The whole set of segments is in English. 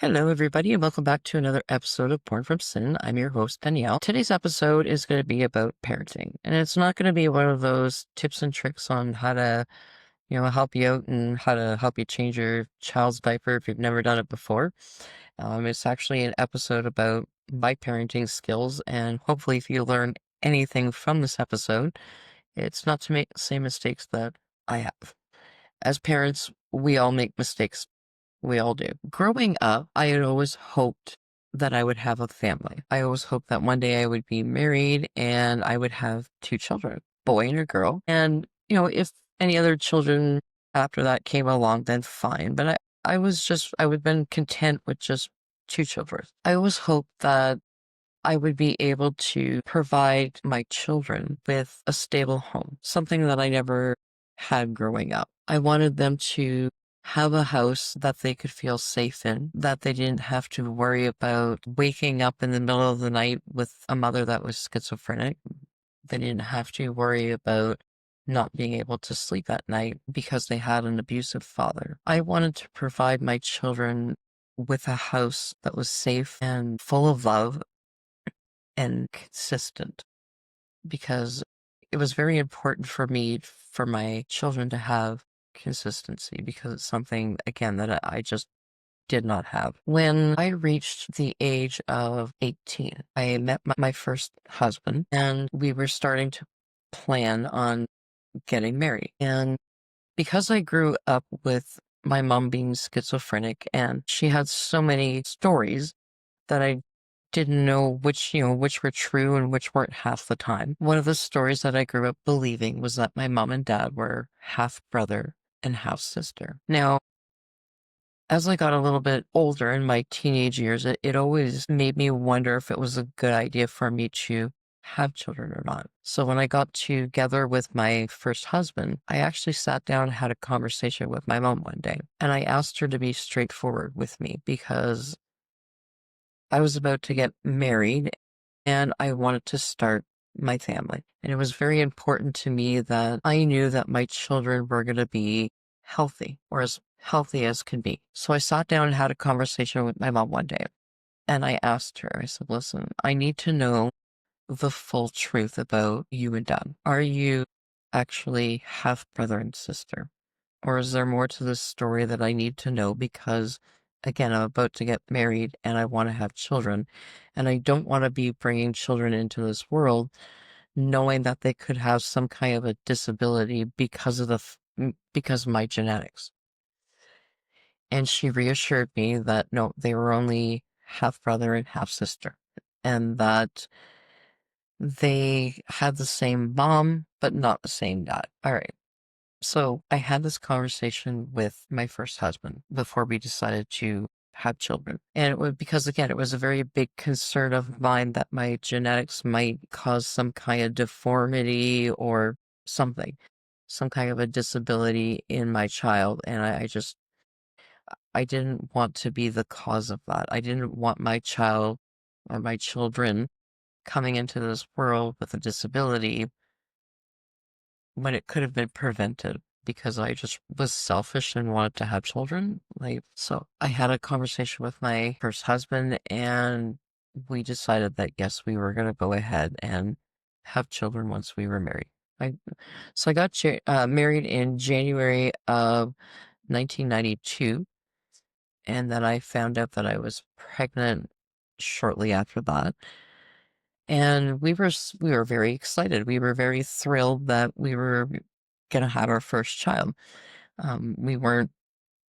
Hello, everybody, and welcome back to another episode of Born from Sin. I'm your host, Danielle. Today's episode is going to be about parenting, and it's not going to be one of those tips and tricks on how to, help you out and how to help you change your child's diaper if you've never done it before. It's actually an episode about my parenting skills, and hopefully, if you learn anything from this episode, it's not to make the same mistakes that I have. As parents, we all make mistakes. We all do. Growing up, I had always hoped that I would have a family. I always hoped that one day I would be married and I would have two children, a boy and a girl. And, if any other children after that came along, then fine. But I would have been content with just two children. I always hoped that I would be able to provide my children with a stable home, something that I never had growing up. I wanted them to have a house that they could feel safe in, that they didn't have to worry about waking up in the middle of the night with a mother that was schizophrenic. They didn't have to worry about not being able to sleep at night because they had an abusive father. I wanted to provide my children with a house that was safe and full of love and consistent because it was very important for me for my children to have consistency because it's something again that I just did not have. When I reached the age of 18, I met my first husband and we were starting to plan on getting married. And because I grew up with my mom being schizophrenic and she had so many stories that I didn't know which were true and which weren't half the time. One of the stories that I grew up believing was that my mom and dad were half brother and half sister. Now, as I got a little bit older in my teenage years, it always made me wonder if it was a good idea for me to have children or not. So when I got together with my first husband, I actually sat down and had a conversation with my mom one day. And I asked her to be straightforward with me because I was about to get married and I wanted to start my family. And it was very important to me that I knew that my children were going to be healthy or as healthy as can be. So I sat down and had a conversation with my mom one day and I asked her, I said, listen, I need to know the full truth about you and dad. Are you actually half brother and sister? Or is there more to this story that I need to know? Because again, I'm about to get married and I want to have children. And I don't want to be bringing children into this world knowing that they could have some kind of a disability because of because of my genetics. And she reassured me that no, they were only half brother and half sister. And that they had the same mom, but not the same dad. All right. So I had this conversation with my first husband before we decided to have children. And it was because, again, it was a very big concern of mine that my genetics might cause some kind of deformity or something, some kind of a disability in my child. And I didn't want to be the cause of that. I didn't want my child or my children coming into this world with a disability when it could have been prevented because I just was selfish and wanted to have children. So I had a conversation with my first husband and we decided that yes, we were going to go ahead and have children once we were married. I, so I got married in January of 1992, and then I found out that I was pregnant shortly after that. And we were very excited. We were very thrilled that we were going to have our first child. We weren't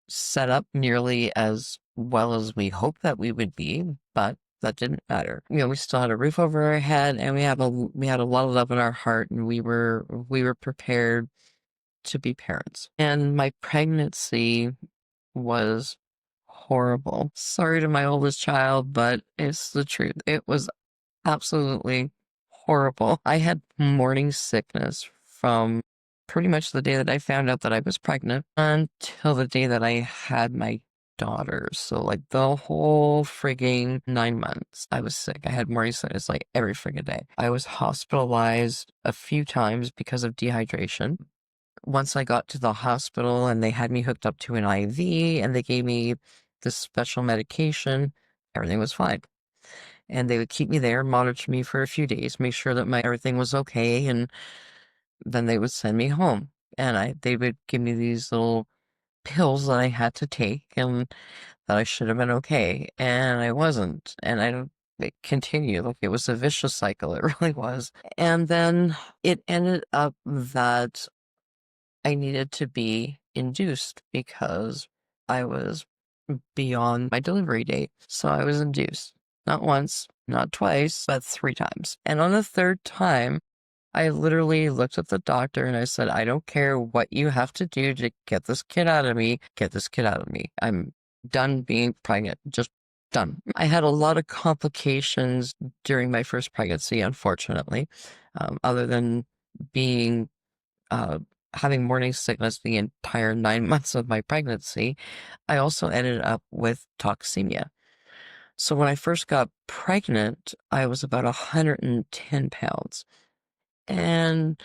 set up nearly as well as we hoped that we would be, but that didn't matter. We still had a roof over our head, and we had a lot of love in our heart, and we were prepared to be parents. And my pregnancy was horrible. Sorry to my oldest child, but it's the truth. It was absolutely horrible. I had morning sickness from pretty much the day that I found out that I was pregnant until the day that I had my daughter. So, like, the whole frigging 9 months, I was sick. I had morning sickness like every frigging day. I was hospitalized a few times because of dehydration. Once I got to the hospital and they had me hooked up to an IV and they gave me this special medication, everything was fine. And they would keep me there, monitor me for a few days, make sure that my everything was okay, and then they would send me home. And they would give me these little pills that I had to take and that I should have been okay, and I wasn't. And I don't it continued. Like, it was a vicious cycle, it really was. And then it ended up that I needed to be induced because I was beyond my delivery date. So I was induced. Not once, not twice, but 3 times. And on the 3rd time, I literally looked at the doctor and I said, I don't care what you have to do to get this kid out of me. Get this kid out of me. I'm done being pregnant. Just done. I had a lot of complications during my first pregnancy, unfortunately, other than being uh, having morning sickness the entire 9 months of my pregnancy. I also ended up with toxemia. So when I first got pregnant, I was about 110 pounds. And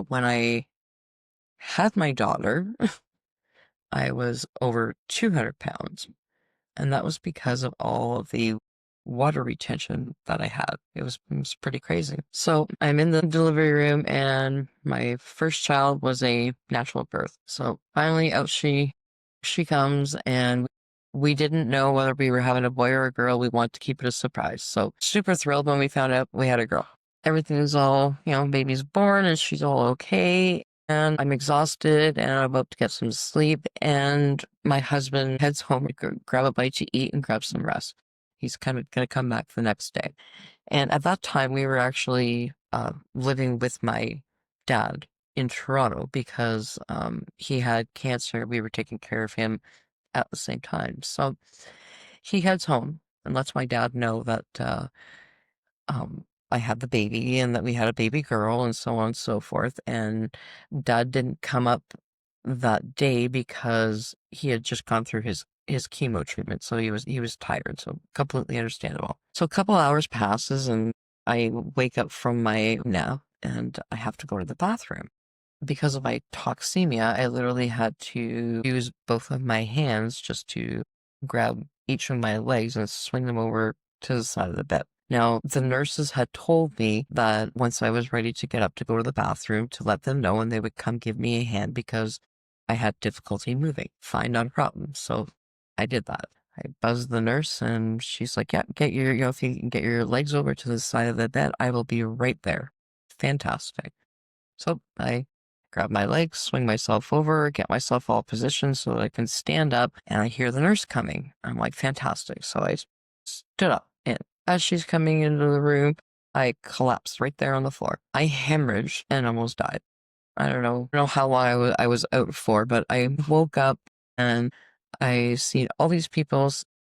when I had my daughter, I was over 200 pounds. And that was because of all of the water retention that I had. It was pretty crazy. So I'm in the delivery room, and my first child was a natural birth. So finally out she comes, and we didn't know whether we were having a boy or a girl. We wanted to keep it a surprise. So super thrilled when we found out we had a girl. Everything's all, baby's born and she's all okay. And I'm exhausted and I'm about to get some sleep. And my husband heads home to grab a bite to eat and grab some rest. He's kind of going to come back the next day. And at that time, we were actually living with my dad in Toronto because he had cancer. We were taking care of him at the same time. So he heads home and lets my dad know that I had the baby and that we had a baby girl and so on and so forth. And dad didn't come up that day because he had just gone through his chemo treatment. So he was tired. So completely understandable. So a couple hours passes and I wake up from my nap and I have to go to the bathroom. Because of my toxemia, I literally had to use both of my hands just to grab each of my legs and swing them over to the side of the bed. Now, the nurses had told me that once I was ready to get up to go to the bathroom, to let them know and they would come give me a hand because I had difficulty moving. Fine, not a problem. So I did that. I buzzed the nurse and she's like, yeah, if you can get your legs over to the side of the bed, I will be right there. Fantastic. So I grab my legs, swing myself over, get myself all positioned so that I can stand up, and I hear the nurse coming. I'm like, fantastic. So I stood up, and as she's coming into the room, I collapsed right there on the floor. I hemorrhaged and almost died. I don't know how long I was out for, but I woke up and I seen all these people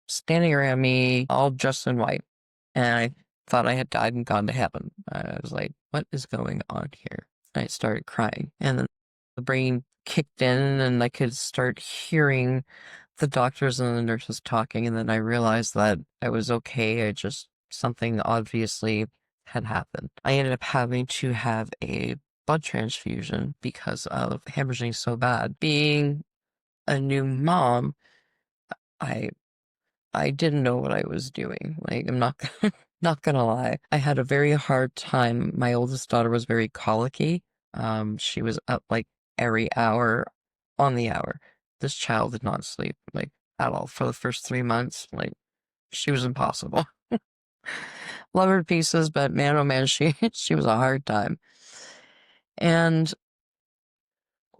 standing around me, all dressed in white, and I thought I had died and gone to heaven. I was like, what is going on here? I started crying, and then the brain kicked in, and I could start hearing the doctors and the nurses talking, and then I realized that I was okay. Something obviously had happened. I ended up having to have a blood transfusion because of hemorrhaging so bad. Being a new mom, I I didn't know what I was doing. Like, I'm not not gonna lie. I had a very hard time. My oldest daughter was very colicky. She was up like every hour on the hour. This child did not sleep like at all for the first 3 months. Like, she was impossible. Love her to pieces, but man, oh man, she was a hard time. And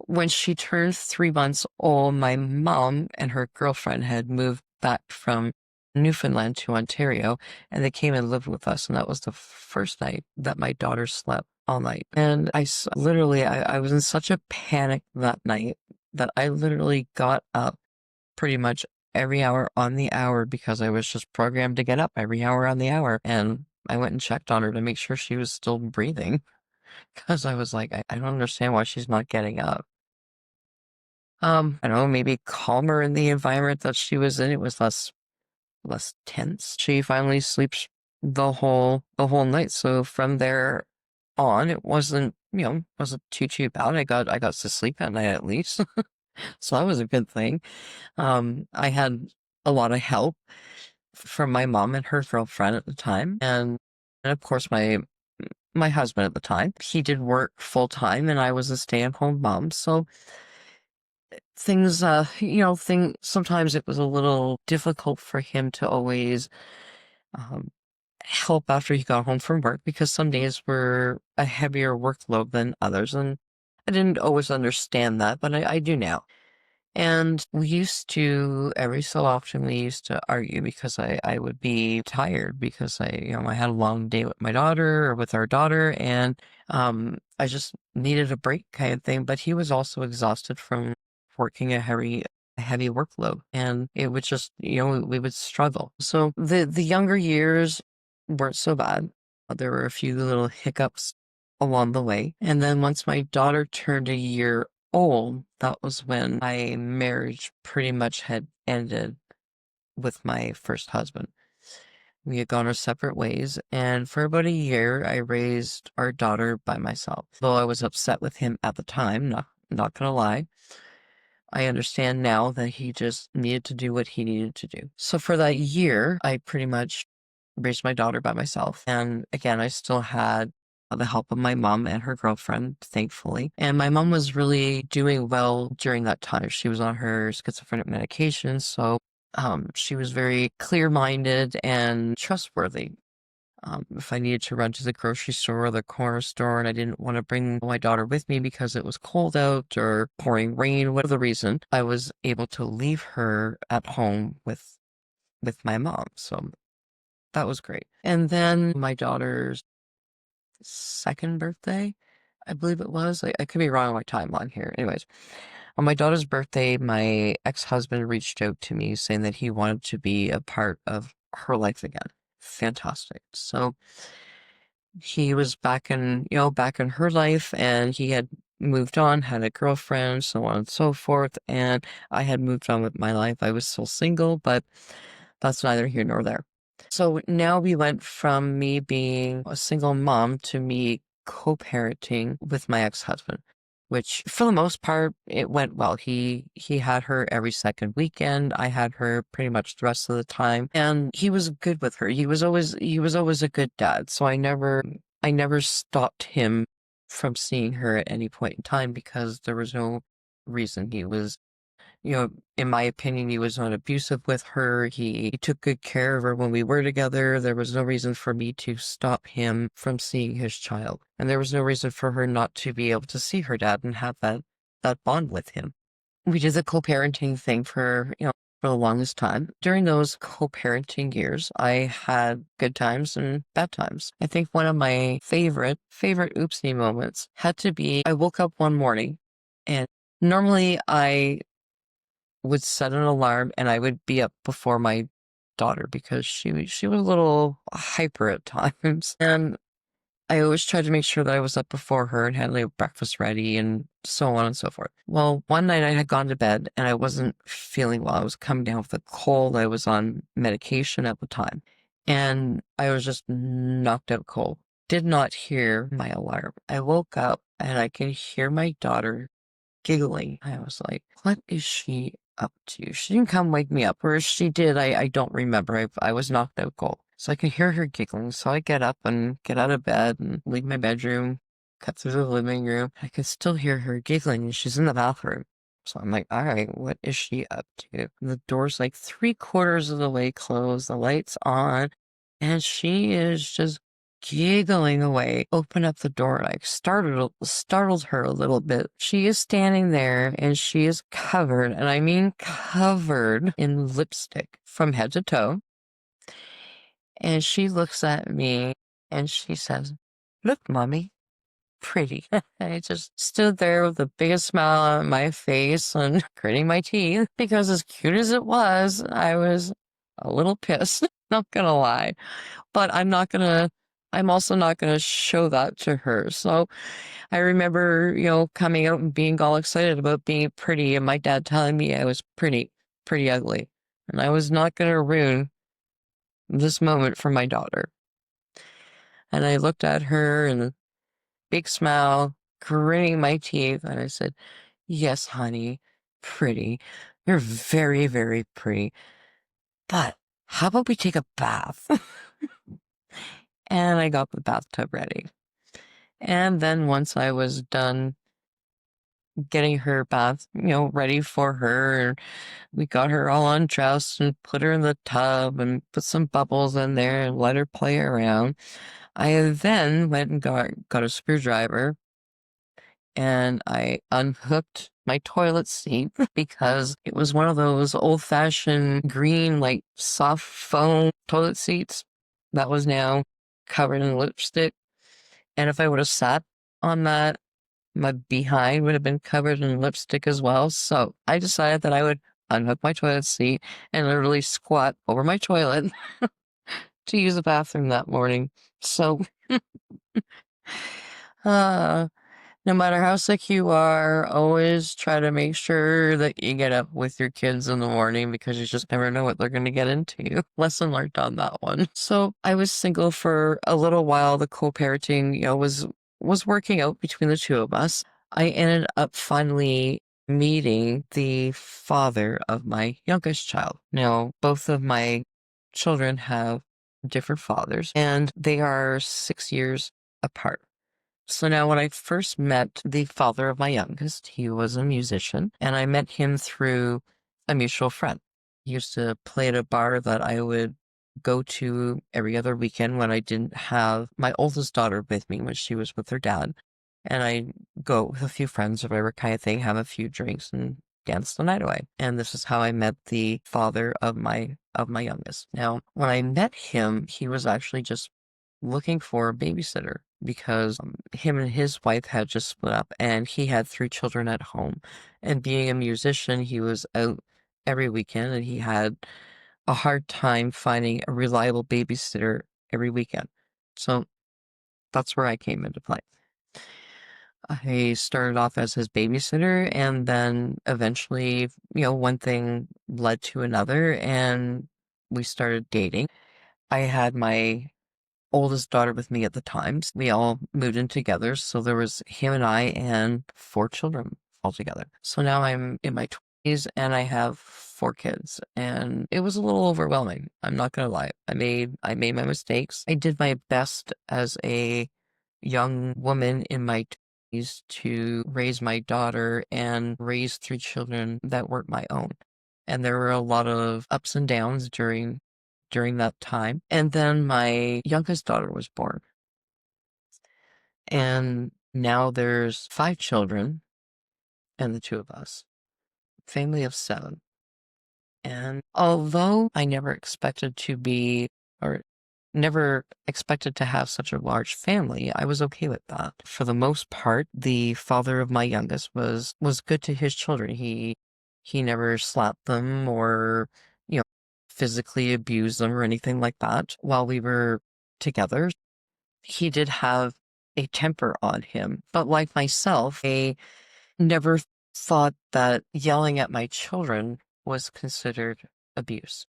when she turned 3 months old, my mom and her girlfriend had moved back from Newfoundland to Ontario, and they came and lived with us. And that was the first night that my daughter slept all night. And I was in such a panic that night that I literally got up pretty much every hour on the hour because I was just programmed to get up every hour on the hour. And I went and checked on her to make sure she was still breathing because I was like, I don't understand why she's not getting up. I don't know, maybe calmer in the environment that she was in. It was less tense. She finally sleeps the whole night. So from there on, it wasn't too bad. I got to sleep at night at least. So that was a good thing. I had a lot of help from my mom and her girlfriend at the time, and of course my husband at the time. He did work full time, and I was a stay-at-home mom. So things, sometimes it was a little difficult for him to always um, help after he got home from work because some days were a heavier workload than others, and I didn't always understand that, but I do now. And we used to, every so often, we used to argue because I would be tired because I had a long day with my daughter or with our daughter, and I just needed a break kind of thing. But he was also exhausted from working a heavy workload, and it would just, we would struggle. So the younger years weren't so bad. There were a few little hiccups along the way. And then once my daughter turned a year old, that was when my marriage pretty much had ended with my first husband. We had gone our separate ways, and for about a year, I raised our daughter by myself. Though I was upset with him at the time, not gonna lie, I understand now that he just needed to do what he needed to do. So for that year, I pretty much raised my daughter by myself. And again, I still had the help of my mom and her girlfriend, thankfully. And my mom was really doing well during that time. She was on her schizophrenic medication, so she was very clear-minded and trustworthy. If I needed to run to the grocery store or the corner store and I didn't want to bring my daughter with me because it was cold out or pouring rain, whatever the reason, I was able to leave her at home with my mom. So that was great. And then my daughter's second birthday, I believe it was. I could be wrong on my timeline here. Anyways, on my daughter's birthday, my ex-husband reached out to me saying that he wanted to be a part of her life again. Fantastic. So he was back in her life, and he had moved on, had a girlfriend, so on and so forth. And I had moved on with my life. I was still single, but that's neither here nor there. So now we went from me being a single mom to me co-parenting with my ex-husband, which for the most part it went well. He had her every second weekend. I had her pretty much the rest of the time, and he was good with her. He was always a good dad. So I never stopped him from seeing her at any point in time because there was no reason. He was, in my opinion, he was not abusive with her. He took good care of her when we were together. There was no reason for me to stop him from seeing his child. And there was no reason for her not to be able to see her dad and have that bond with him. We did the co-parenting thing for the longest time. During those co-parenting years, I had good times and bad times. I think one of my favorite oopsie moments had to be I woke up one morning, and normally I would set an alarm and I would be up before my daughter because she was a little hyper at times. And I always tried to make sure that I was up before her and had like breakfast ready and so on and so forth. Well, one night I had gone to bed and I wasn't feeling well. I was coming down with a cold. I was on medication at the time, and I was just knocked out cold. Did not hear my alarm. I woke up and I could hear my daughter giggling. I was like, what is she up to? She didn't come wake me up, or if she did, I don't remember. I was knocked out cold. So I could hear her giggling. So I get up and get out of bed and leave my bedroom, cut through the living room. I could still hear her giggling, and she's in the bathroom. So I'm like, all right, what is she up to? And the door's like 3/4 of the way closed, the light's on, and she is just giggling away. Open up the door, like startled her a little bit. She is standing there and she is covered, and I mean covered in lipstick from head to toe. And she looks at me and she says, "Look, mommy, pretty." I just stood there with the biggest smile on my face and gritting my teeth because as cute as it was, I was a little pissed, not gonna lie. But I'm also not gonna show that to her. So I remember, coming out and being all excited about being pretty and my dad telling me I was pretty ugly. And I was not gonna ruin this moment for my daughter. And I looked at her and a big smile, gritting my teeth, and I said, "Yes, honey, pretty. You're very, very pretty. But how about we take a bath?" And I got the bathtub ready. And then once I was done getting her bath, ready for her, we got her all undressed and put her in the tub and put some bubbles in there and let her play around. I then went and got a screwdriver and I unhooked my toilet seat because it was one of those old-fashioned green, like soft foam toilet seats that was now covered in lipstick. And if I would have sat on that, my behind would have been covered in lipstick as well. So I decided that I would unhook my toilet seat and literally squat over my toilet to use the bathroom that morning. So, uh, no matter how sick you are, always try to make sure that you get up with your kids in the morning because you just never know what they're going to get into. Lesson learned on that one. So I was single for a little while. The co-parenting, was working out between the two of us. I ended up finally meeting the father of my youngest child. Now, both of my children have different fathers, and they are 6 years apart. So now, when I first met the father of my youngest, he was a musician, and I met him through a mutual friend. He used to play at a bar that I would go to every other weekend when I didn't have my oldest daughter with me when she was with her dad. And I go with a few friends or whatever kind of thing, have a few drinks and dance the night away. And this is how I met the father of my youngest. Now, when I met him, he was actually just looking for a babysitter because him and his wife had just split up and he had three children at home. And being a musician, he was out every weekend and he had a hard time finding a reliable babysitter every weekend. So that's where I came into play. I started off as his babysitter and then eventually, one thing led to another and we started dating. I had my oldest daughter with me at the time. We all moved in together, so there was him and I and four children altogether. So now I'm in my 20s and I have four kids, and it was a little overwhelming. I'm not gonna lie. I made my mistakes. I did my best as a young woman in my 20s to raise my daughter and raise three children that weren't my own. And there were a lot of ups and downs during that time. And then my youngest daughter was born. And now there's five children and the two of us, family of seven. And although I never expected to be, or never expected to have such a large family, I was okay with that. For the most part, the father of my youngest was good to his children. He never slapped them or, you know, physically abused them or anything like that while we were together. He did have a temper on him, but like myself, I never thought that yelling at my children was considered abuse.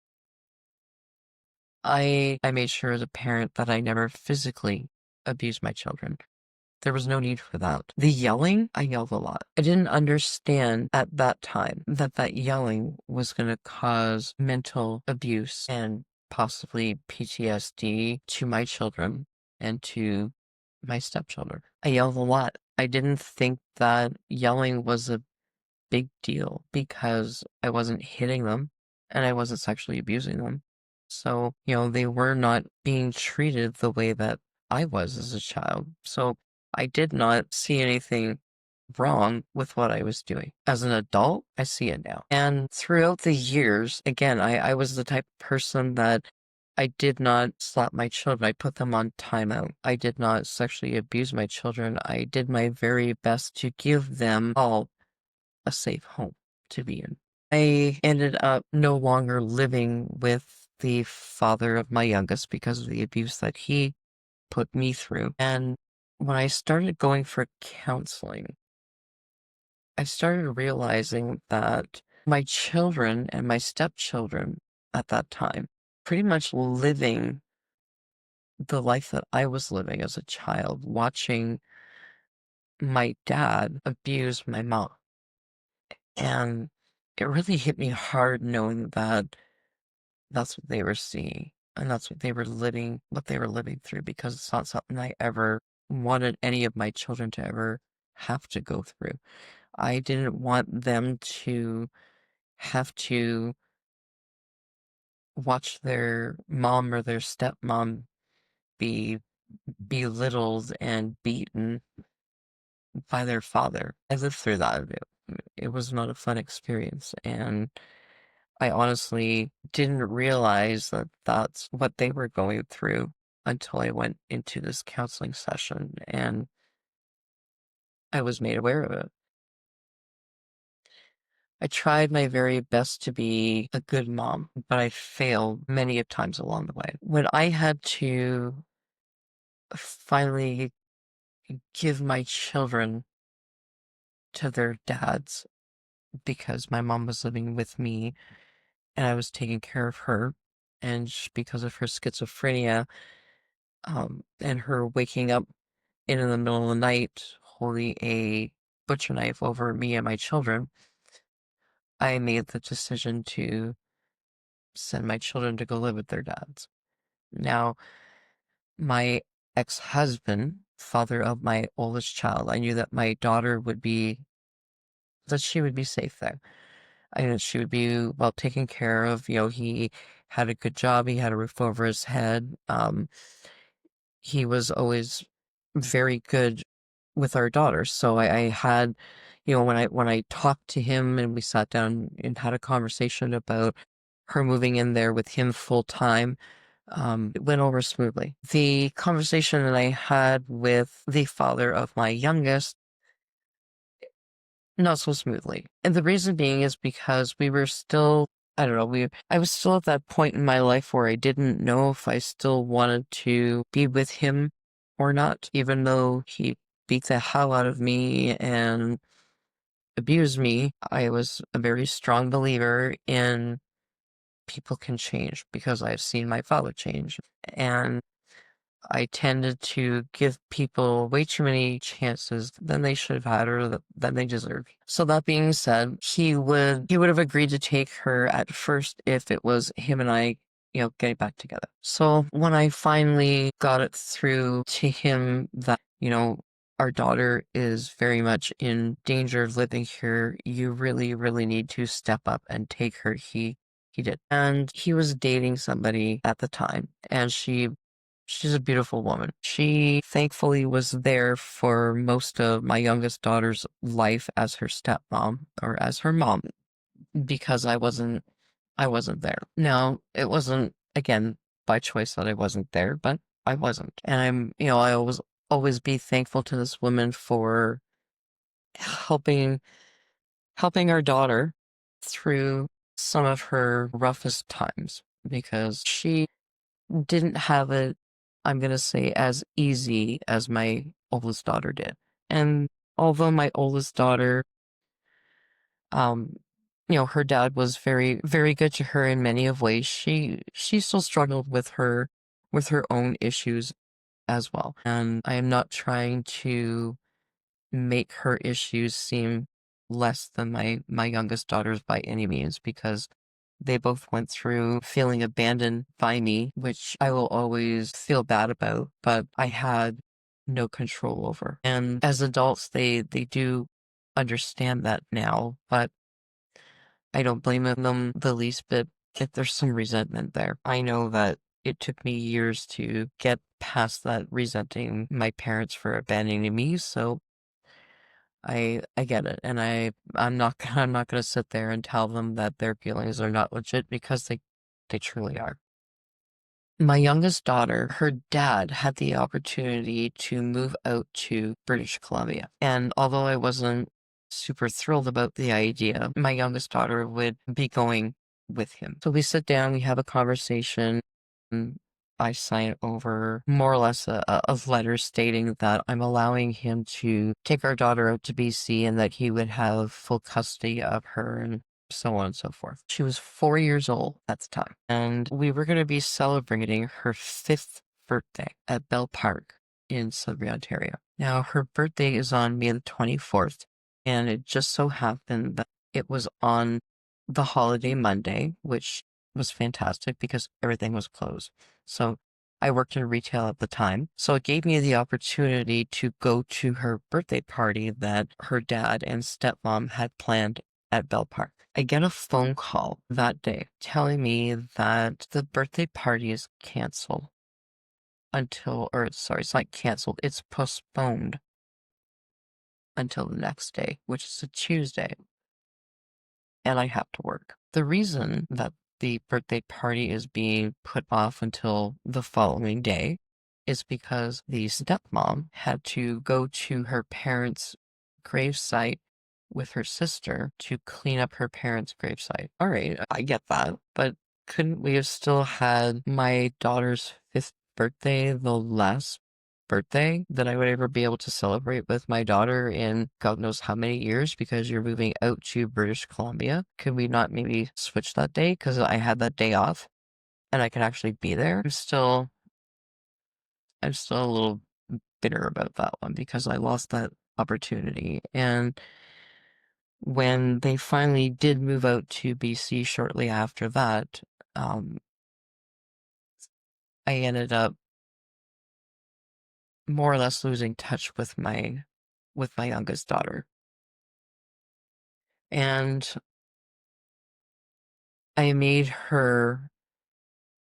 I made sure as a parent that I never physically abused my children. There was no need for that. The yelling, I yelled a lot. I didn't understand at that time that that yelling was going to cause mental abuse and possibly PTSD to my children and to my stepchildren. I yelled a lot. I didn't think that yelling was a big deal because I wasn't hitting them and I wasn't sexually abusing them. So, they were not being treated the way that I was as a child. So I did not see anything wrong with what I was doing. As an adult, I see it now. And throughout the years, again, I was the type of person that I did not slap my children. I put them on timeout. I did not sexually abuse my children. I did my very best to give them all a safe home to be in. I ended up no longer living with the father of my youngest because of the abuse that he put me through. And when I started going for counseling, I started realizing that my children and my stepchildren at that time pretty much living the life that I was living as a child, watching my dad abuse my mom. And it really hit me hard knowing that that's what they were seeing and that's what they were living through, because it's not something I ever wanted any of my children to ever have to go through. I didn't want them to have to watch their mom or their stepmom be belittled and beaten by their father. I lived through that. It was not a fun experience, and I honestly didn't realize that that's what they were going through until I went into this counseling session and I was made aware of it. I tried my very best to be a good mom, but I failed many of times along the way. When I had to finally give my children to their dads because my mom was living with me and I was taking care of her, and because of her schizophrenia, and her waking up in the middle of the night holding a butcher knife over me and my children, I made the decision to send my children to go live with their dads. Now, my ex-husband, father of my oldest child, I knew that my daughter that she would be safe there. I knew she would be well taken care of. He had a good job. He had a roof over his head. He was always very good with our daughter. So I had, when I talked to him and we sat down and had a conversation about her moving in there with him full time, it went over smoothly. The conversation that I had with the father of my youngest, not so smoothly. And the reason being is because we were still, I don't know, I was still at that point in my life where I didn't know if I still wanted to be with him or not, even though he beat the hell out of me and abused me. I was a very strong believer in people can change because I've seen my father change. And I tended to give people way too many chances than they should have had or than they deserve. So that being said, he would have agreed to take her at first if it was him and I, getting back together. So when I finally got it through to him that, our daughter is very much in danger of living here, you really, really need to step up and take her. He did. And he was dating somebody at the time, and she's a beautiful woman. She thankfully was there for most of my youngest daughter's life as her stepmom or as her mom because I wasn't there. Now, it wasn't again by choice that I wasn't there, but I wasn't. And I always be thankful to this woman for helping helping our daughter through some of her roughest times because she didn't have it, I'm gonna say, as easy as my oldest daughter did. And although my oldest daughter, um, her dad was very, very good to her in many of ways, she still struggled with her own issues as well. And I am not trying to make her issues seem less than my youngest daughters by any means, because they both went through feeling abandoned by me, which I will always feel bad about, but I had no control over. And as adults, they do understand that now, but I don't blame them the least bit if there's some resentment there. I know that it took me years to get past that resenting my parents for abandoning me, so I get it, and I'm not gonna sit there and tell them that their feelings are not legit because they truly are. My youngest daughter, her dad had the opportunity to move out to British Columbia. And although I wasn't super thrilled about the idea, my youngest daughter would be going with him. So we sit down, we have a conversation, and I sign over more or less a letter stating that I'm allowing him to take our daughter out to BC and that he would have full custody of her and so on and so forth. She was 4 years old at the time, and we were going to be celebrating her 5th birthday at Bell Park in Sudbury, Ontario. Now, her birthday is on May the 24th, and it just so happened that it was on the holiday Monday, which was fantastic because everything was closed. So I worked in retail at the time. So it gave me the opportunity to go to her birthday party that her dad and stepmom had planned at Bell Park. I get a phone call that day telling me that the birthday party is canceled until, or sorry, it's not canceled, it's postponed until the next day, which is a Tuesday, and I have to work. The reason that the birthday party is being put off until the following day is because the stepmom had to go to her parents' gravesite with her sister to clean up her parents' gravesite. All right, I get that, but couldn't we have still had my daughter's fifth birthday the last birthday that I would ever be able to celebrate with my daughter in God knows how many years because you're moving out to British Columbia? Could we not maybe switch that day because I had that day off and I could actually be there? I'm still a little bitter about that one because I lost that opportunity. And when they finally did move out to BC shortly after that, um, I ended up more or less losing touch with my youngest daughter. And I made her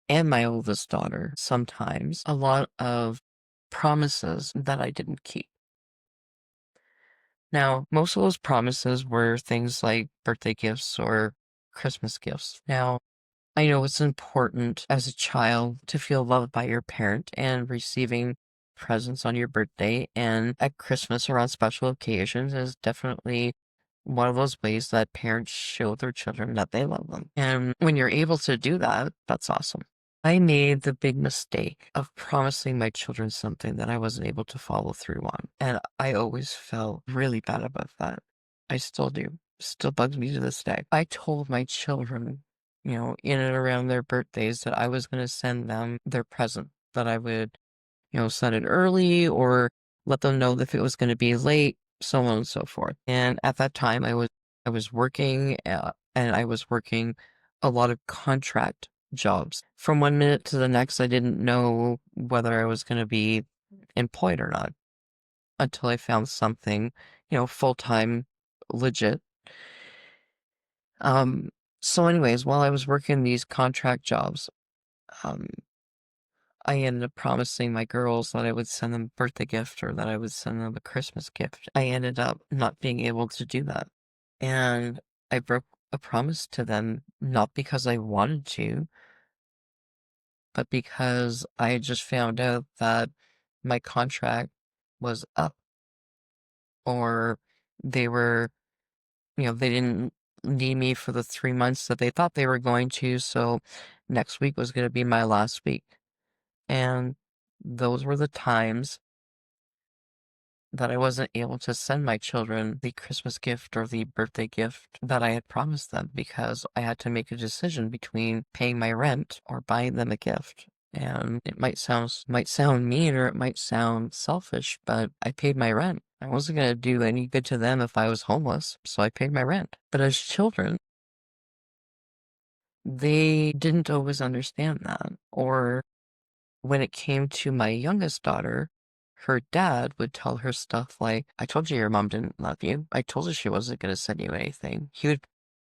and my oldest daughter sometimes a lot of promises that I didn't keep. Now, most of those promises were things like birthday gifts or Christmas gifts. Now, I know it's important as a child to feel loved by your parent, and receiving presents on your birthday and at Christmas or on special occasions is definitely one of those ways that parents show their children that they love them. And when you're able to do that, that's awesome. I made the big mistake of promising my children something that I wasn't able to follow through on. And I always felt really bad about that. I still do. Still bugs me to this day. I told my children, in and around their birthdays that I was going to send them their present, that I would, send it early or let them know if it was going to be late, so on and so forth. And at that time, I was working, and I was working a lot of contract jobs. From one minute to the next, I didn't know whether I was going to be employed or not until I found something, full time, legit. Um, so anyways, while I was working these contract jobs, um, I ended up promising my girls that I would send them a birthday gift or that I would send them a Christmas gift. I ended up not being able to do that. And I broke a promise to them, not because I wanted to, but because I had just found out that my contract was up, or they were, they didn't need me for the 3 months that they thought they were going to. So next week was going to be my last week. And those were the times that I wasn't able to send my children the Christmas gift or the birthday gift that I had promised them because I had to make a decision between paying my rent or buying them a gift. And it might sound mean or it might sound selfish, but I paid my rent. I wasn't going to do any good to them if I was homeless, so I paid my rent. But as children, they didn't always understand that. Or when it came to my youngest daughter, her dad would tell her stuff like, I told you your mom didn't love you. I told her she wasn't going to send you anything. He would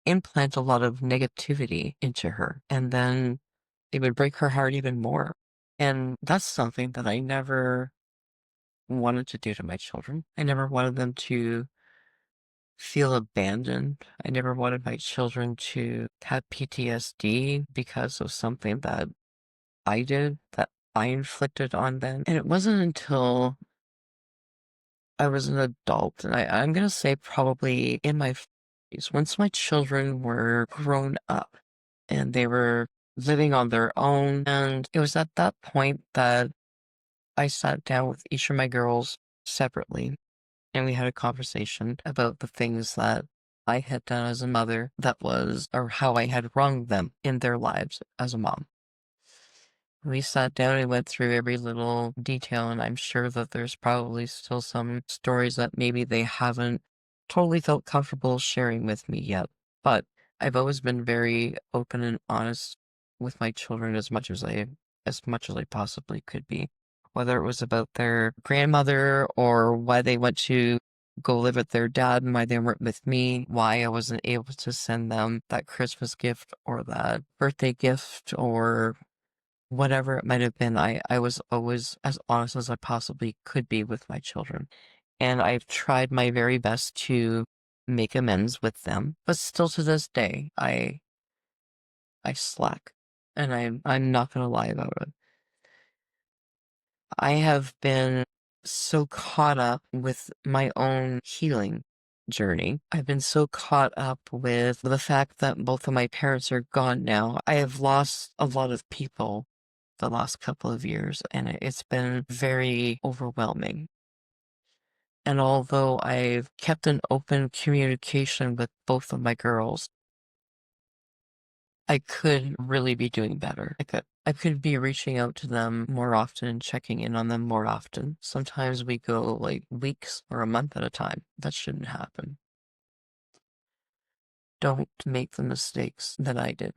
implant a lot of negativity into her, and then it would break her heart even more. And that's something that I never wanted to do to my children. I never wanted them to feel abandoned. I never wanted my children to have PTSD because of something that I did, that I inflicted on them. And it wasn't until I was an adult, and I'm gonna say probably in my 40s, once my children were grown up and they were living on their own. And it was at that point that I sat down with each of my girls separately and we had a conversation about the things that I had done as a mother that was, or how I had wronged them in their lives as a mom. We sat down and went through every little detail, and I'm sure that there's probably still some stories that maybe they haven't totally felt comfortable sharing with me yet. But I've always been very open and honest with my children as much as I possibly could be. Whether it was about their grandmother or why they went to go live with their dad and why they weren't with me, why I wasn't able to send them that Christmas gift or that birthday gift or whatever it might have been, I was always as honest as I possibly could be with my children. And I've tried my very best to make amends with them, but still to this day, I slack. And I'm not gonna lie about it. I have been so caught up with my own healing journey. I've been so caught up with the fact that both of my parents are gone now. I have lost a lot of people the last couple of years, and it's been very overwhelming. And although I've kept an open communication with both of my girls, I could really be doing better. I could be reaching out to them more often and checking in on them more often. Sometimes we go like weeks or a month at a time. That shouldn't happen. Don't make the mistakes that I did.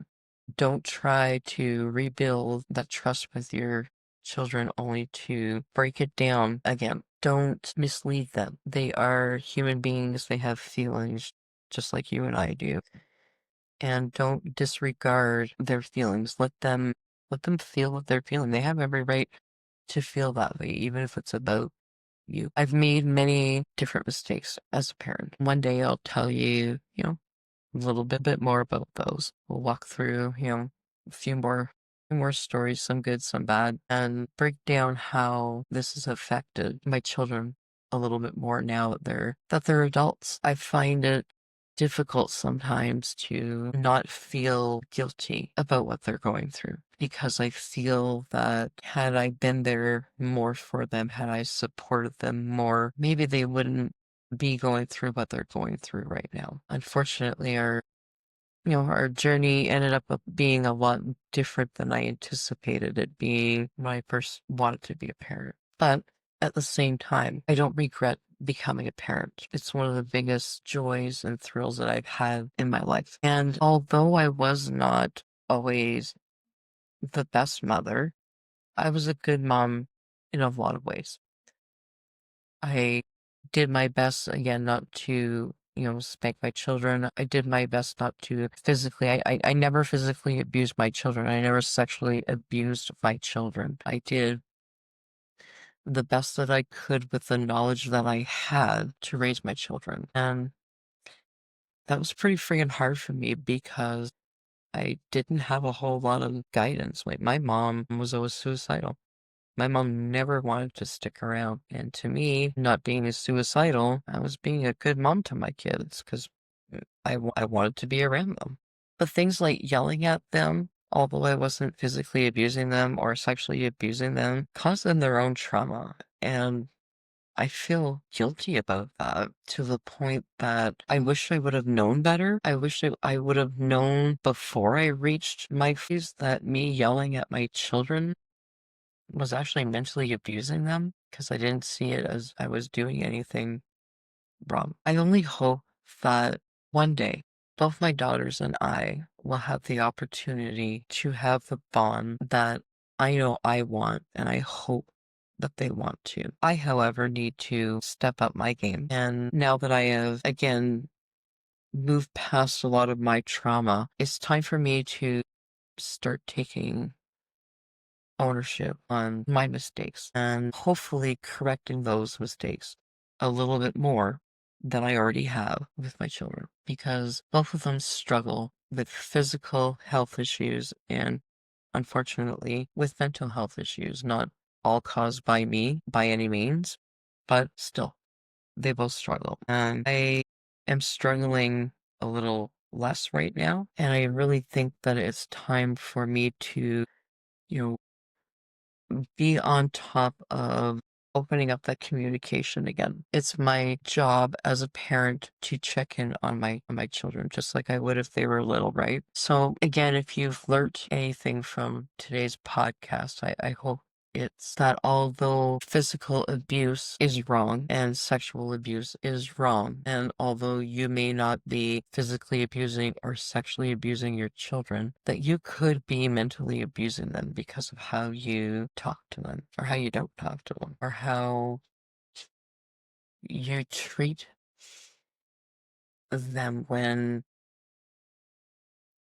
Don't try to rebuild that trust with your children only to break it down again. Don't mislead them. They are human beings, they have feelings just like you and I do. And don't disregard their feelings. Let them feel what they're feeling. They have every right to feel that way, even if it's about you. I've made many different mistakes as a parent. One day I'll tell you, a little bit more about those. We'll walk through, a few more stories, some good, some bad, and break down how this has affected my children a little bit more now that they're adults. I find it difficult sometimes to not feel guilty about what they're going through because I feel that had I been there more for them, had I supported them more, maybe they wouldn't be going through what they're going through right now. Unfortunately, our journey ended up being a lot different than I anticipated it being when I first wanted to be a parent. But at the same time, I don't regret becoming a parent. It's one of the biggest joys and thrills that I've had in my life. And although I was not always the best mother, I was a good mom in a lot of ways. I did my best, again, not to, spank my children. I did my best not to physically, I never physically abused my children. I never sexually abused my children. I did the best that I could with the knowledge that I had to raise my children. And that was pretty freaking hard for me because I didn't have a whole lot of guidance. Like, my mom was always suicidal. My mom never wanted to stick around. And to me, not being as suicidal, I was being a good mom to my kids because I wanted to be around them. But things like yelling at them, although I wasn't physically abusing them or sexually abusing them, caused them their own trauma. And I feel guilty about that to the point that I wish I would have known better. I wish I would have known before I reached my phase that me yelling at my children was actually mentally abusing them because I didn't see it as I was doing anything wrong. I only hope that one day both my daughters and I will have the opportunity to have the bond that I know I want and I hope that they want to. I, however, need to step up my game. And now that I have, again, moved past a lot of my trauma, it's time for me to start taking ownership on my mistakes and hopefully correcting those mistakes a little bit more than I already have with my children because both of them struggle with physical health issues and unfortunately with mental health issues, not all caused by me by any means, but still they both struggle. And I am struggling a little less right now. And I really think that it's time for me to, you know, be on top of opening up that communication again. It's my job as a parent to check in on my children, just like I would if they were little, right? So again, if you've learned anything from today's podcast, I hope It's that although physical abuse is wrong and sexual abuse is wrong, and although you may not be physically abusing or sexually abusing your children, that you could be mentally abusing them because of how you talk to them, or how you don't talk to them, or how you treat them when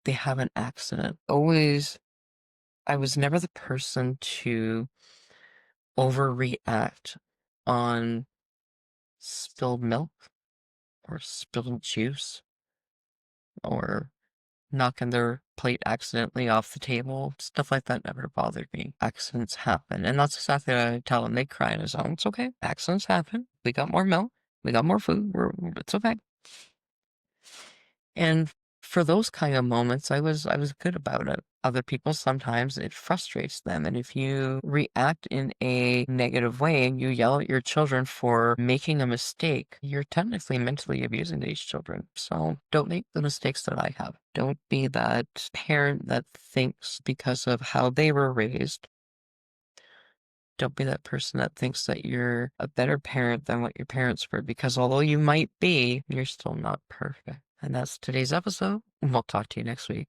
they have an accident. I was never the person to overreact on spilled milk or spilled juice or knocking their plate accidentally off the table. Stuff like that never bothered me. Accidents happen. And that's exactly what I tell them. They cry in his own. It's okay. Accidents happen. We got more milk. We got more food. It's okay. And for those kind of moments, I was good about it. Other people, sometimes it frustrates them. And if you react in a negative way and you yell at your children for making a mistake, you're technically mentally abusing these children. So don't make the mistakes that I have. Don't be that parent that thinks because of how they were raised. Don't be that person that thinks that you're a better parent than what your parents were, because although you might be, you're still not perfect. And that's today's episode. We'll talk to you next week.